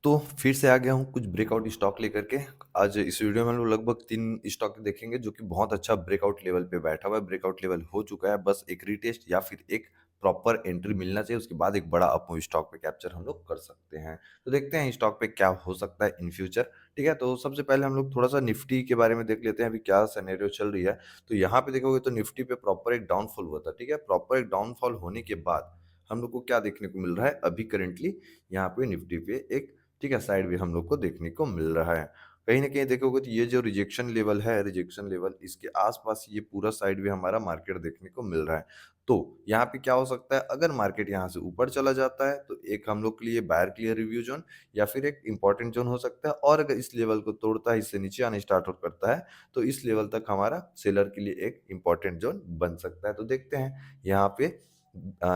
तो फिर से आ गया हूँ कुछ ब्रेकआउट स्टॉक लेकर के। आज इस वीडियो में हम लोग लगभग 3 स्टॉक देखेंगे जो कि बहुत अच्छा ब्रेकआउट लेवल पे बैठा हुआ है, ब्रेकआउट लेवल हो चुका है, बस एक रीटेस्ट या फिर एक प्रॉपर एंट्री मिलना चाहिए, उसके बाद एक बड़ा अपमूव स्टॉक पे कैप्चर हम लोग कर सकते हैं। तो देखते हैं स्टॉक पे क्या हो सकता है इन फ्यूचर, ठीक है? तो सबसे पहले हम लोग थोड़ा-सा निफ्टी के बारे में देख लेते हैं, अभी क्या सिनेरियो चल रही है। तो यहाँ पे देखोगे तो निफ्टी पे प्रॉपर एक डाउनफॉल हुआ था, ठीक है? प्रॉपर एक डाउनफॉल होने के बाद हम लोग को क्या देखने को मिल रहा है, अभी करंटली यहाँ पे निफ्टी पे एक, ठीक है, साइड भी हम लोग को देखने को मिल रहा है। कहीं न कहीं देखोगे तो ये जो रिजेक्शन लेवल है, रिजेक्शन लेवल इसके आस-पास ये पूरा साइड भी हमारा मार्केट देखने को मिल रहा है। तो यहाँ पे क्या हो सकता है, अगर मार्केट यहाँ से ऊपर चला जाता है तो एक हम लोग के लिए बायर क्लियर रिव्यू ज़ोन या फिर एक इम्पोर्टेंट ज़ोन हो सकता है, और अगर इस लेवल को तोड़ता है, इससे नीचे आना स्टार्ट हो करता है, तो इस लेवल तक हमारा सेलर के लिए एक इम्पोर्टेंट ज़ोन बन सकता है। तो देखते हैं यहाँ पे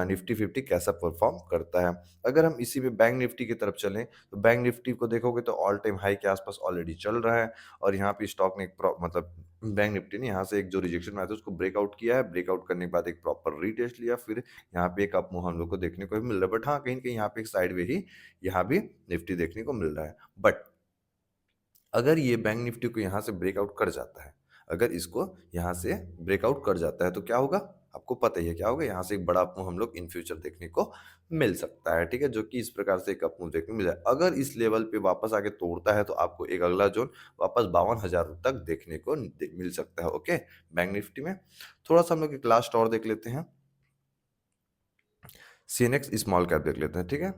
निफ्टी 50 कैसा परफ़ॉर्म करता है। अगर हम इसी पे बैंक निफ्टी की तरफ चलें, तो बैंक निफ्टी को देखोगे तो ऑल टाइम हाई के आसपास ऑलरेडी चल रहा है, और यहाँ पे स्टॉक ने एक मतलब बैंक निफ्टी ने यहाँ से एक जो रिजेक्शन आया था उसको ब्रेकआउट किया है। ब्रेकआउट करने के बाद एक प्रॉपर रीटेस्ट लिया, फिर यहाँ पे एक अप मूव हम लोग को देखने को भी मिल रहा है। बट हाँ, कहीं न कहीं यहाँ पे एक साइडवे ही यहाँ भी निफ्टी देखने को मिल रहा है। बट अगर ये बैंक निफ्टी को यहाँ से ब्रेकआउट कर जाता है, अगर इसको यहाँ से ब्रेकआउट कर जाता है तो क्या होगा? आपको पता ही है क्या होगा? यहाँ से एक बड़ा अप मूव हम लोग इन फ्यूचर देखने को मिल सकता है, ठीक है? जो कि इस प्रकार से एक अप मूव देखने को मिला है। अगर इस लेवल पे वापस आके तोड़ता है तो आपको एक अगला ज़ोन वापस 52,000 तक देखने को मिल सकता है, ओके? बैंक निफ्टी में। थोड़ा-सा हम लोग एक लास्ट और देख लेते हैं, सीएनएक्स स्मॉल कैप देख लेते हैं, ठीक है?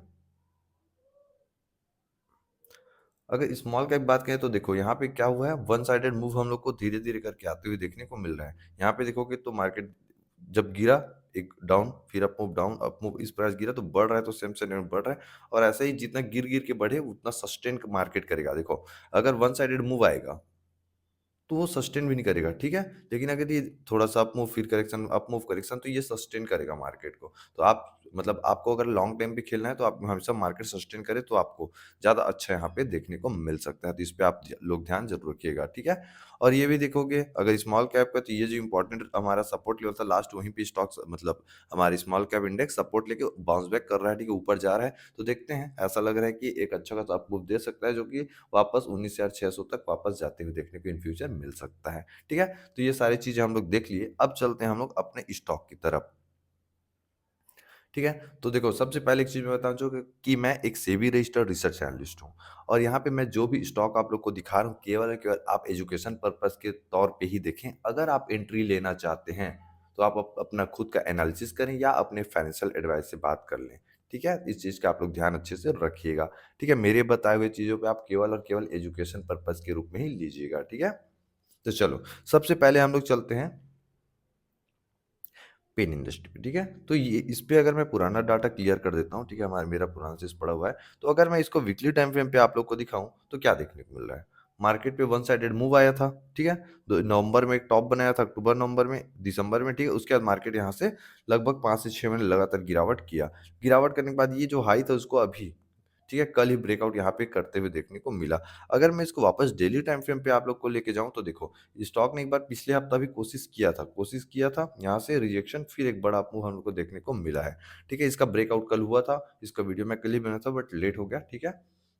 अगर स्मॉल कैप बात करें तो देखो यहाँ पे क्या हुआ है, वन साइडेड मूव हम लोग को धीरे-धीरे करके आते हुए देखने को मिल रहा है। यहाँ पे देखोगे तो मार्केट जब गिरा, एक डाउन, फिर डाउन, अप मूव, इस प्रकार से गिरा तो बढ़ रहा है, तो सेम सिनेरियो में बढ़ रहा है, और ऐसे ही जितना गिर-गिर के बढ़े उतना सस्टेन मार्केट करेगा। देखो, अगर वन साइडेड मूव आएगा तो वो सस्टेन भी नहीं करेगा, ठीक है? लेकिन अगर ये थोड़ा-सा अप मूव फिर करेक्शन, अप मूव करेक्शन, तो ये सस्टेन करेगा मार्केट को। तो आप मतलब आपको अगर लॉन्ग टाइम पे खेलना है तो आप हमेशा मार्केट सस्टेन करे तो आपको ज़्यादा अच्छा यहाँ पे देखने को मिल सकता है। तो इस पे आप लोग ध्यान ज़रूर रखिएगा, ठीक है? और ये भी देखोगे अगर स्मॉल कैप का, तो ये जो इम्पोर्टेंट हमारा सपोर्ट लेवल था लास्ट, वहीं पे स्टॉक्स मतलब हमारी स्मॉल कैप इंडेक्स सपोर्ट लेके बाउंस बैक कर रहा है, ठीक है? ऊपर जा रहा है। तो देखते हैं, ऐसा लग रहा है कि एक अच्छा खासा अप मूव दे सकता है, जो कि वापस 19,600 तक वापस जाते हुए देखने को इन फ्यूचर मिल सकता है, ठीक है? तो ये सारी चीज़ें हम लोग देख लिए, अब चलते हैं हम लोग अपने स्टॉक की तरफ, ठीक है? तो देखो, सबसे पहले एक चीज़ मैं बताना चाहूँगा कि मैं एक सेबी रजिस्टर्ड रिसर्च एनालिस्ट हूँ, और यहाँ पे मैं जो भी स्टॉक आप लोग को दिखा रहा हूँ केवल और केवल आप एजुकेशन पर्पज़ के तौर पे ही देखें। अगर आप एंट्री लेना चाहते हैं, तो आप अपना खुद का एनालिसिस करें या अपने फाइनेंशियल एडवाइज़र से बात कर लें, ठीक है? इस चीज़ का आप लोग ध्यान अच्छे से रखिएगा, ठीक है? मेरे बताए हुए चीज़ों पे आप केवल और केवल एजुकेशन पर्पज़ के रूप में ही लीजिएगा, ठीक है? तो चलो, सबसे पहले हम लोग चलते हैं पेन इंडस्ट्री पे, ठीक है? तो ये इस पे अगर मैं पुराना डाटा क्लियर कर देता हूँ, ठीक है? मेरा पुराना चीज़ पड़ा हुआ है। तो अगर मैं इसको वीकली टाइम फ्रेम पे आप लोग को दिखाऊँ, तो क्या देखने को मिल रहा है? मार्केट पे वन साइडेड मूव आया था, ठीक है? दो नवंबर में एक टॉप बनाया था, अक्टूबर-नवंबर में, दिसंबर में, ठीक है? उसके बाद मार्केट यहाँ से लगभग 5 से 6 महीने लगातार गिरावट किया। गिरावट करने के बाद ये जो हाई था उसको अभी, ठीक है, कल ही ब्रेकआउट यहाँ पे करते हुए देखने को मिला। अगर मैं इसको वापस डेली टाइम फ्रेम पे आप लोग को लेके जाऊँ, तो देखो, स्टॉक ने एक बार पिछले हफ्ता भी कोशिश किया था, यहाँ से रिजेक्शन, फिर एक बड़ा मूव हम लोग को देखने को मिला है, ठीक है? इसका ब्रेकआउट कल हुआ था, इसका वीडियो मैं कल ही बनाया था बट लेट हो गया, ठीक है?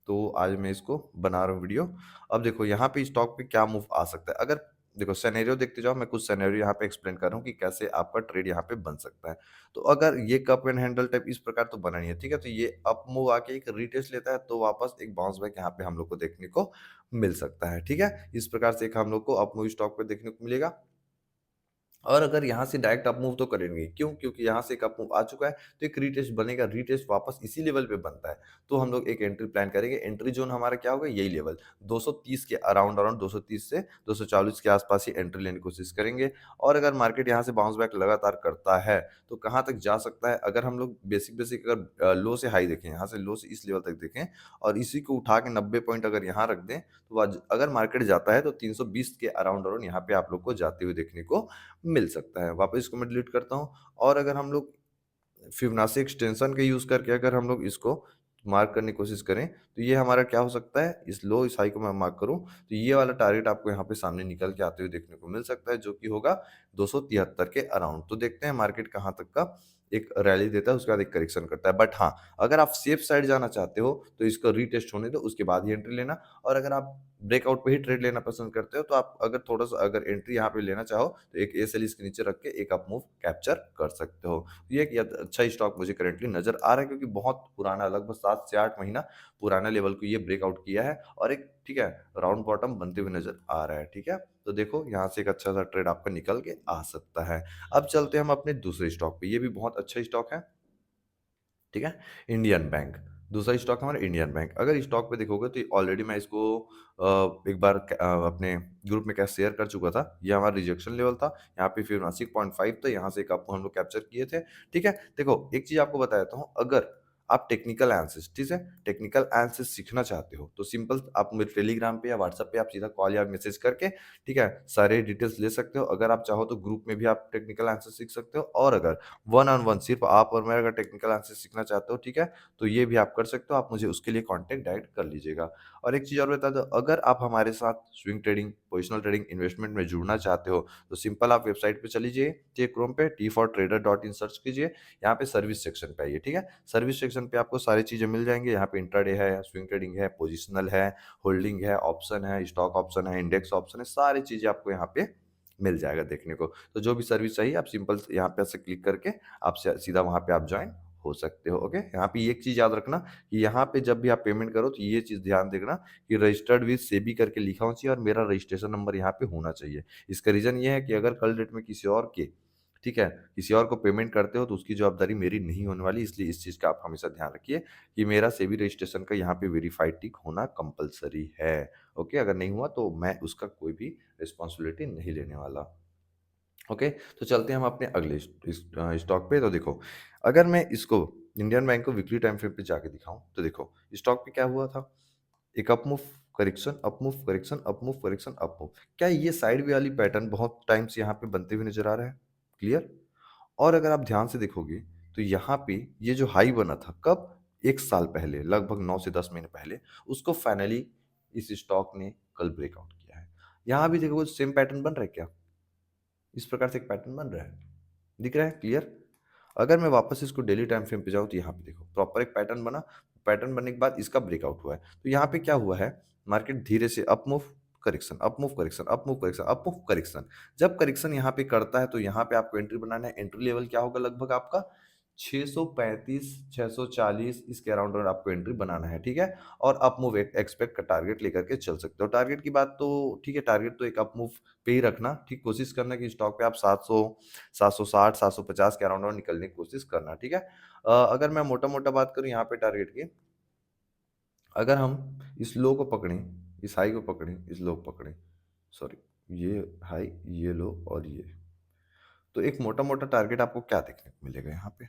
तो आज मैं इसको बना रहा हूँ वीडियो। अब देखो यहाँ पे स्टॉक पे क्या मूव आ सकता है, अगर देखो सिनेरियो देखते जाओ, मैं कुछ सिनेरियो यहाँ पे एक्सप्लेन कर रहा हूँ कि कैसे आपका ट्रेड यहाँ पे बन सकता है। तो अगर ये कप एंड हैंडल टाइप इस प्रकार तो बना नहीं है, ठीक है? तो ये अप मूव आके एक रीटेस्ट लेता है तो वापस एक बाउंस बैक यहाँ पे हम लोग को देखने को मिल सकता है, ठीक है? इस प्रकार से एक हम लोग को अप मूव स्टॉक पे देखने को मिलेगा। और अगर यहाँ से डायरेक्ट अप मूव तो करेंगे, क्यों? क्योंकि यहाँ से एक अप मूव आ चुका है, तो एक रीटेस्ट बनेगा, रीटेस्ट वापस इसी लेवल पे बनता है, तो हम लोग एक एंट्री प्लान करेंगे। एंट्री जोन हमारा क्या होगा? यही लेवल 230 के अराउंड अराउंड 230 से 240 के आसपास ही एंट्री लेने की कोशिश करेंगे। और अगर मार्केट यहाँ से बाउंस बैक लगातार करता है, तो कहाँ तक जा सकता है? अगर हम लोग बेसिक अगर लो से हाई देखें, यहाँ से लो से इस लेवल तक देखें, और इसी को उठा के 90 पॉइंट अगर यहाँ रख दें, तो आज अगर मार्केट जाता है तो 320 के अराउंड अराउंड यहाँ पे आप लोग को जाते हुए देखने को मिल सकता है। वापस इसको मैं डिलीट करता हूँ, और अगर हम लोग फिबोनाची एक्सटेंशन का यूज़ करके अगर हम लोग इसको मार्क करने की कोशिश करें, तो ये हमारा क्या हो सकता है, इस लो इस हाई को मैं मार्क करूँ, तो ये वाला टारगेट आपको यहाँ पे सामने निकल के आते हुए देखने को मिल सकता है, जो कि होगा 273 के अराउंड। तो देखते हैं मार्केट कहाँ तक का एक रैली देता है, उसके बाद एक करेक्शन करता है। बट हाँ, अगर आप सेफ साइड जाना चाहते हो, तो इसको रीटेस्ट होने दो, उसके बाद ही एंट्री लेना। और अगर आप ब्रेकआउट पे ही ट्रेड लेना पसंद करते हो, तो आप अगर थोड़ा-सा अगर एंट्री यहाँ पे लेना चाहो, तो एक ए सेल इसके नीचे रख के एक अप मूव कैप्चर कर सकते हो। ये एक अच्छा स्टॉक मुझे करंटली नज़र आ रहा है, क्योंकि बहुत पुराना, लगभग 7 से 8 महीना पुराना लेवल को ये ब्रेकआउट किया है, और एक ठीक है, राउंड बॉटम बनते हुए नज़र आ रहा है, ठीक है? तो देखो यहाँ से एक अच्छा-सा ट्रेड आपका निकल के आ सकता है। अब चलते हैं हम अपने दूसरे स्टॉक पे, ये भी बहुत अच्छा स्टॉक है। ठीक है? इंडियन बैंक, दूसरा स्टॉक हमारा इंडियन बैंक। अगर स्टॉक पे देखोगे तो ऑलरेडी मैं इसको एक बार अपने ग्रुप में क्या शेयर कर चुका था। ये हमारा रिजेक्शन लेवल था, यहाँ पे फिबोनाची 0.5 था, यहाँ से एक अप हम लोग कैप्चर किए थे, ठीक है? देखो, एक चीज़ आपको बता देता हूँ, अगर आप टेक्निकल एनालिसिस, ठीक है? टेक्निकल एनालिसिस सीखना चाहते हो, तो सिंपल आप मुझे टेलीग्राम पे या व्हाट्सएप पे आप सीधा कॉल या मैसेज करके, ठीक है, सारे डिटेल्स ले सकते हो। अगर आप चाहो तो ग्रुप में भी आप टेक्निकल एनालिसिस सीख सकते हो, और अगर वन ऑन वन सिर्फ आप और मैं अगर टेक्निकल एनालिसिस सीखना चाहते हो, ठीक है, तो ये भी आप कर सकते हो। आप मुझे उसके लिए कांटेक्ट डायरेक्ट कर लीजिएगा। और एक चीज़ और बता दूं, अगर आप हमारे साथ swing trading, positional trading, investment में जुड़ना चाहते हो, तो सिंपल आप वेबसाइट पे चली जाइए, क्रोम पे t4trader.in सर्च कीजिए, यहाँ पे सर्विस सेक्शन पे आइए, ठीक है? सर्विस सेक्शन पे आपको सारी चीज़ें मिल जाएंगी। यहाँ पे इंट्राडे है, स्विंग ट्रेडिंग है, पोजिशनल है, होल्डिंग है, ऑप्शन है, स्टॉक ऑप्शन है, इंडेक्स ऑप्शन है, सारी चीज़ें आपको यहाँ पे मिल जाएगा देखने को। तो जो भी सर्विस चाहिए, आप सिंपल यहाँ पे ऐसे क्लिक करके आप सीधा वहाँ पे आप ज्वाइन हो सकते हो। ओके, यहाँ पे एक चीज याद रखना कि यहाँ पे जब भी आप पेमेंट करो, तो ये चीज ध्यान देखना कि रजिस्टर्ड विद सेबी करके लिखा होना चाहिए, और मेरा रजिस्ट्रेशन नंबर यहाँ पे होना चाहिए। इसका रीजन ये है कि अगर कल डेट में किसी और के, ठीक है, किसी और को पेमेंट करते हो, तो उसकी जवाबदारी मेरी नहीं होने वाली। इसलिए इस चीज का आप हमेशा ध्यान रखिए कि मेरा सेबी रजिस्ट्रेशन का यहाँ पे वेरीफाइड टिक होना कंपलसरी है। ओके, अगर नहीं हुआ तो मैं उसका कोई भी रिस्पॉन्सिबिलिटी नहीं लेने वाला। ओके, तो चलते हैं हम अपने अगले स्टॉक पे। तो देखो, अगर मैं इसको इंडियन बैंक को वीकली टाइम फ्रेम पे जाके दिखाऊं, तो देखो स्टॉक पे क्या हुआ था, एक up move, correction, up move, correction, up move, correction, up move. क्या ये साइड वाली पैटर्न बहुत टाइम से यहाँ पे बनते हुए नजर आ रहा है? क्लियर? और अगर आप ध्यान से देखोगे, तो यहाँ पे ये जो हाई बना था कब, एक साल पहले, लगभग 9 से 10 महीने पहले, उसको फाइनली इस स्टॉक ने कल ब्रेकआउट किया है। यहाँ भी देखोगे सेम पैटर्न बन रहा है क्या? इस प्रकार से एक पैटर्न बन रहा है, दिख रहा है? क्लियर? अगर मैं वापस इसको डेली टाइम फ्रेम पे जाऊँ, तो यहाँ पे देखो प्रॉपर एक पैटर्न बना। पैटर्न बनने के बाद इसका ब्रेकआउट हुआ है। तो यहाँ पे क्या हुआ है, मार्केट धीरे से up move, correction, up move, correction, up move, correction, up move, correction. जब करेक्शन यहाँ पे करता है, तो यहाँ पे आपको एंट्री बनाना है। एंट्री लेवल क्या होगा, लगभग आपका 635, 640 इसके अराउंड और आपको एंट्री बनाना है, ठीक है? और अप मूव एक्सपेक्ट का टारगेट लेकर के चल सकते हो। टारगेट की बात तो ठीक है, टारगेट तो एक अप मूव पे ही रखना, ठीक? कोशिश करना कि स्टॉक पे आप 700, 760, 750 के अराउंड और निकलने की कोशिश करना, ठीक है? अगर मैं मोटा-मोटा बात करूँ यहाँ पे टारगेट की, अगर हम इस लो को पकड़ें, इस हाई को पकड़ें, इस लो को पकड़ें, सॉरी, ये हाई, ये लो और ये, तो एक मोटा-मोटा टारगेट आपको क्या देखने को मिलेगा यहाँ पे?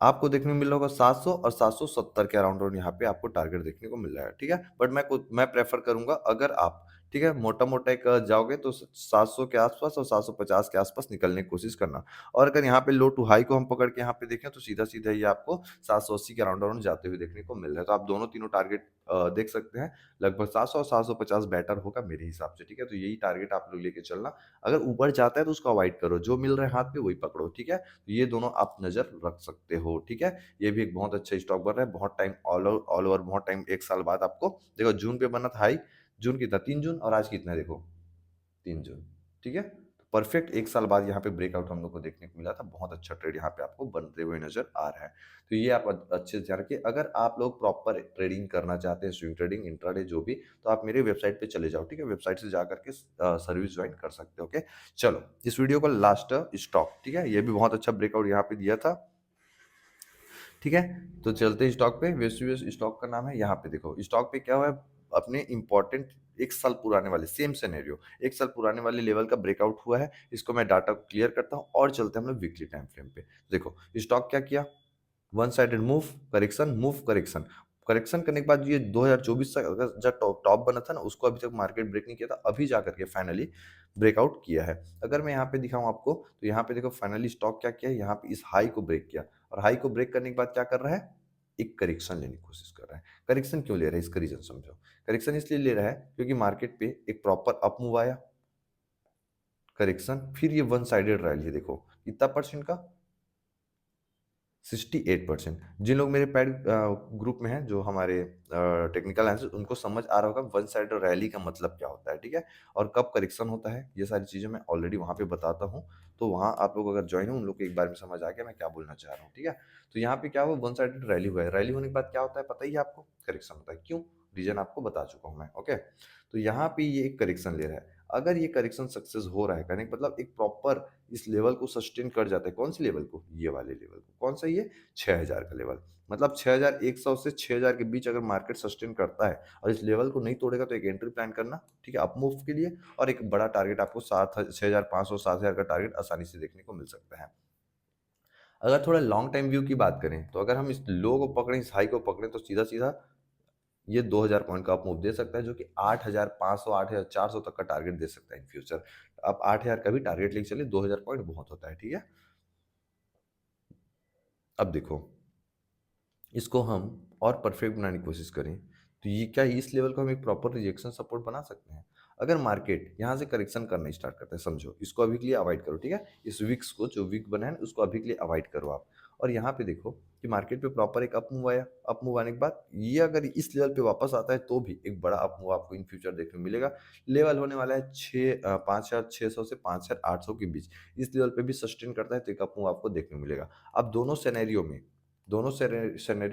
आपको देखने को मिल रहा होगा 700 और 770 के अराउंड और यहाँ पे आपको टारगेट देखने को मिल रहा है, ठीक है? बट मैं प्रेफर करूंगा, अगर आप, ठीक है, मोटा मोटा एक जाओगे, तो 700 के आसपास और 750 के आसपास निकलने की कोशिश करना। और अगर यहाँ पे लो टू हाई को हम पकड़ के यहाँ पे देखें, तो सीधा सीधा ये आपको 780 के अराउंड अराउंड जाते हुए देखने को मिल रहा है। तो आप दोनों तीनों टारगेट देख सकते हैं। लगभग 700 और 750 बेटर होगा मेरे हिसाब से, ठीक है? तो यही टारगेट आप लोग लेके चलना। अगर ऊपर जाता है तो उसको अवॉइड करो, जो मिल रहा है हाथ पे वही पकड़ो, ठीक है? तो ये दोनों आप नज़र रख सकते हो, ठीक है? ये भी एक बहुत अच्छा स्टॉक बन रहा है, बहुत टाइम ऑल ओवर बहुत टाइम, 1 साल बाद आपको देखो, जून पे बना था हाई, जून कितना, 3 जून, और आज कितना है देखो, 3 जून, ठीक है? तो परफेक्ट 1 साल बाद यहाँ पे ब्रेकआउट हम लोग को देखने को मिला था। बहुत अच्छा ट्रेड यहाँ पे आपको बनते हुए नज़र आ रहा है। तो ये आप अच्छे से ध्यान रखिए। अगर आप लोग प्रॉपर ट्रेडिंग करना चाहते हैं, स्विंग ट्रेडिंग, इंट्राडे जो भी, तो आप मेरे वेबसाइट पे चले जाओ, ठीक है? वेबसाइट से जा करके सर्विस जॉइन कर सकते हो, ओके? चलो, इस वीडियो का लास्ट स्टॉक, ठीक है? ये भी बहुत अच्छा ब्रेकआउट यहाँ पे दिया था। ठीक है, तो चलते हैं स्टॉक पे। वेस्टव्यूज स्टॉक का नाम है। यहाँ पे देखो स्टॉक पे क्या हुआ है, अपने इंपॉर्टेंट 1 साल पुराने वाले सेम सिनेरियो, 1 साल पुराने वाले लेवल का ब्रेकआउट हुआ है। इसको मैं डाटा को क्लियर करता हूँ और चलते हैं हम लोग वीकली टाइम फ्रेम पे। देखो स्टॉक क्या किया, one sided move, correction, move, correction, correction करने के बाद ये 2024 तक अगर जब टॉप टॉप बना था ना, उसको अभी तक मार्केट ब्रेक नहीं किया था, अभी जा करके फाइनली ब्रेकआउट किया है। अगर मैं यहाँ पे दिखाऊँ आपको, तो यहाँ पे देखो फाइनली स्टॉक क्या किया है, यहाँ पे इस हाई को ब्रेक किया और हाई को ब्रेक करने के बाद क्या कर रहा है, एक करेक्शन लेने की कोशिश कर रहा है। करेक्शन क्यों ले रहा है, इसका रीज़न समझो। करेक्शन इसलिए ले रहा है क्योंकि मार्केट पे एक प्रॉपर अप मूव आया, करेक्शन, फिर ये वन साइडेड रैली है, देखो कितना परसेंट का, 68%। जिन लोग मेरे पैड ग्रुप में हैं, जो हमारे टेक्निकल एनालिसिस, उनको समझ आ रहा होगा वन साइड रैली का मतलब क्या होता है, ठीक है? और कब करेक्शन होता है, ये सारी चीज़ें मैं ऑलरेडी वहाँ पे बताता हूँ। तो वहाँ आप लोग अगर जॉइन हो, उन लोग को एक बार में समझ आ गया मैं क्या बोलना चाह रहा हूँ, ठीक है? तो यहाँ पे क्या हुआ, वन साइडेड रैली हुआ है। रैली होने के बाद क्या होता है पता ही है आपको, करेक्शन होता है। क्यों? रीज़न आपको बता चुका हूँ मैं, ओके? तो यहाँ पे ये एक करेक्शन ले रहा है। अगर ये करेक्शन सक्सेस हो रहा है, कहने का मतलब एक प्रॉपर इस लेवल को सस्टेन कर जाता है। कौन से लेवल को? ये वाले लेवल को। कौन सा ये? 6000 का लेवल। मतलब 6100 से 6000 के बीच अगर मार्केट सस्टेन करता है और इस लेवल को नहीं तोड़ेगा, तो एक एंट्री प्लान करना, ठीक है, अप मूव के लिए। और एक बड़ा टारगेट आपको 6500 7000 का टारगेट आसानी से देखने को मिल सकता है। अगर थोड़ा लॉन्ग टाइम व्यू की बात करें, तो अगर हम इस लो को पकड़ें, इस हाई को पकड़ें, तो सीधा-सीधा ये 2000 पॉइंट का अप मूव दे सकता है, जो कि 8500 8400 तक का टारगेट दे सकता है इन फ्यूचर। आप 8000 का भी टारगेट लेके चलिए, 2000 पॉइंट बहुत होता है, ठीक है? अब देखो, इसको हम और परफेक्ट बनाने की कोशिश करें, तो ये क्या इस लेवल को हम एक प्रॉपर रिजेक्शन सपोर्ट बना सकते हैं? अगर मार्केट यहाँ से करेक्शन करना स्टार्ट करता है, समझो, इसको अभी के लिए अवॉइड करो, ठीक है? इस विक्स को, जो विक बना है ना, उसको अभी के लिए अवॉइड करो आप। और यहाँ पे देखो कि मार्केट पे प्रॉपर एक अप मूव आया। अप मूव आने के बाद ये अगर इस लेवल पे वापस आता है, तो भी एक बड़ा अप मूव आपको इन फ्यूचर देखने को मिलेगा। लेवल होने वाला है 5600 से 5800 के बीच। इस लेवल पे भी सस्टेन करता है, तो एक अप मूव आपको देखने को मिलेगा। अब दोनों सिनेरियो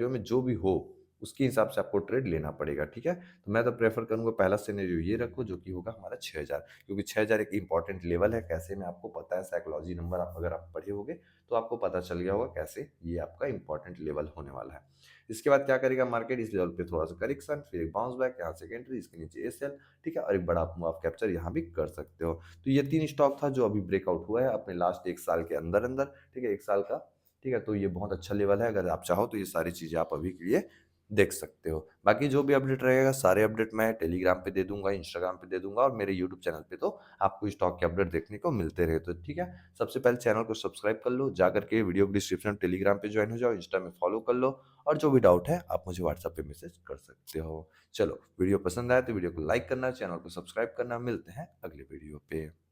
में जो भी हो, उसके हिसाब से आपको ट्रेड लेना पड़ेगा, ठीक है? तो मैं तो प्रेफ़र करूँगा पहला सिनेरियो ये रखो, जो कि होगा हमारा 6000, क्योंकि 6000 एक इम्पोर्टेंट लेवल है। कैसे में आपको पता है, साइकोलॉजी नंबर आप अगर आप पढ़े होंगे, तो आपको पता चल गया होगा कैसे ये आपका इम्पोर्टेंट लेवल होने वाला है। इसके बाद क्या करेगा मार्केट, इस लेवल पे थोड़ा-सा करेक्शन, फिर एक बाउंस बैक, यहाँ से एक एंट्री, इसके नीचे एसएल, ठीक है? और एक बड़ा आप कैप्चर यहाँ भी कर सकते हो। तो ये 3 स्टॉक था जो अभी ब्रेकआउट हुआ है अपने लास्ट 1 साल के अंदर-अंदर, ठीक है? 1 साल का, ठीक है? तो ये बहुत अच्छा लेवल है, अगर आप चाहो तो ये सारी चीज़ें आप अभी के लिए देख सकते हो। बाकी जो भी अपडेट रहेगा, सारे अपडेट मैं टेलीग्राम पे दे दूँगा, इंस्टाग्राम पे दे दूँगा, और मेरे यूट्यूब चैनल पे तो आपको स्टॉक के अपडेट देखने को मिलते रहे, तो ठीक है? सबसे पहले चैनल को सब्सक्राइब कर लो, जाकर के वीडियो के डिस्क्रिप्शन में टेलीग्राम पे जॉइन हो जाओ, इंस्टा में फॉलो कर लो, और जो भी डाउट है आप मुझे व्हाट्सएप पे मैसेज कर सकते हो। चलो, वीडियो पसंद आया तो वीडियो को लाइक करना, चैनल को सब्सक्राइब करना। मिलते हैं अगले वीडियो पे।